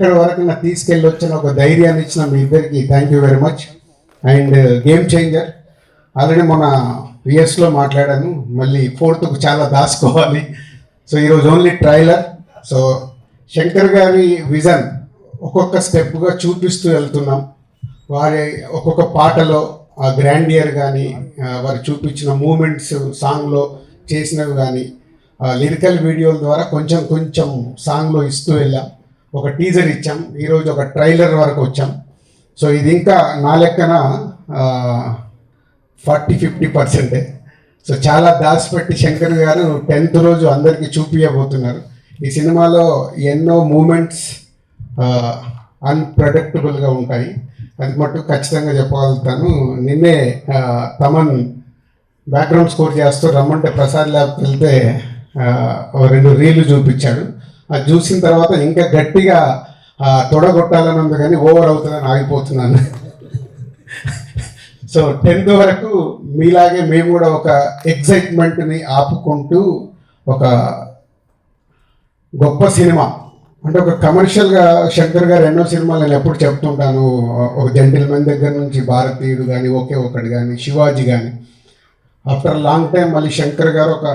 ఎక్కడి వరకు నాకు తీసుకెళ్ళి వచ్చిన ఒక ధైర్యాన్ని ఇచ్చిన మీ ఇద్దరికి thank you very much. And game changer already మన విఎస్లో మాట్లాడాను, మళ్ళీ ఫోర్త్కు చాలా దాచుకోవాలి. సో ఈరోజు ఓన్లీ ట్రైలర్. సో శంకర్ గారి విజన్ ఒక్కొక్క స్టెప్గా చూపిస్తూ వెళ్తున్నాం. వారి ఒక్కొక్క పాటలో ఆ గ్రాండియర్ కానీ వారు చూపించిన మూమెంట్స్ సాంగ్లో చేసినవి కానీ లిరికల్ వీడియోల ద్వారా కొంచెం కొంచెం సాంగ్లో ఇస్తూ వెళ్ళాం. ఒక టీజర్ ఇచ్చాం, ఈరోజు ఒక ట్రైలర్ వరకు వచ్చాం. సో ఇది ఇంకా నా లెక్కన 40-50%. సో చాలా దాచిపెట్టి శంకర్ గారు 10th రోజు అందరికీ చూపించబోతున్నారు. ఈ సినిమాలో ఎన్నో మూమెంట్స్ అన్ప్రెడిక్టబుల్గా ఉంటాయి, అది మటుకు ఖచ్చితంగా చెప్పగలుగుతాను. నిన్నే తమన్ బ్యాక్గ్రౌండ్ స్కోర్ చేస్తూ రమ్మంటే ప్రసాద్ ల్యాబ్కి వెళ్తే 2 రీళ్లు చూపించాడు. అది చూసిన తర్వాత ఇంకా గట్టిగా తొడగొట్టాలని ఉంది కానీ ఓవర్ అవుతుందని ఆగిపోతున్నాను. సో 10th వరకు మీలాగే మేము కూడా ఒక ఎగ్జైట్మెంట్ని ఆపుకుంటూ ఒక గొప్ప సినిమా అంటే ఒక కమర్షియల్గా శంకర్ గారు ఎన్నో సినిమాలు నేను ఎప్పుడు చెప్తుంటాను. ఒక జెంటిల్మెన్ దగ్గర నుంచి భారతీయుడు కానీ, ఒకే ఒకటి కానీ, శివాజీ కానీ, ఆఫ్టర్ లాంగ్ టైం మళ్ళీ శంకర్ గారు ఒక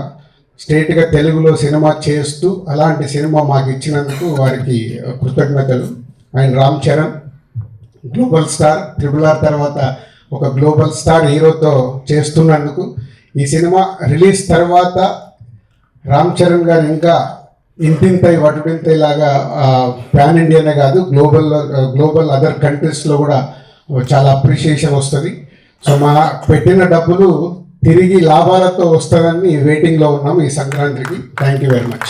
స్ట్రేట్గా తెలుగులో సినిమా చేస్తూ అలాంటి సినిమా మాకు ఇచ్చినందుకు వారికి కృతజ్ఞతలు. And Ram Charan global star, RRR తర్వాత ఒక గ్లోబల్ స్టార్ హీరోతో చేస్తున్నందుకు. ఈ సినిమా రిలీజ్ తర్వాత రామ్ చరణ్ గారు ఇంకా ఇంతింతై వటుడింతై లాగా పాన్ ఇండియానే కాదు గ్లోబల్ అదర్ కంట్రీస్లో కూడా చాలా అప్రిషియేషన్ వస్తుంది. సో మా పెట్టిన డబ్బులు తిరిగి లాభాలతో వస్తుందని వెయిటింగ్లో ఉన్నాం ఈ సంక్రాంతికి. Thank you very much.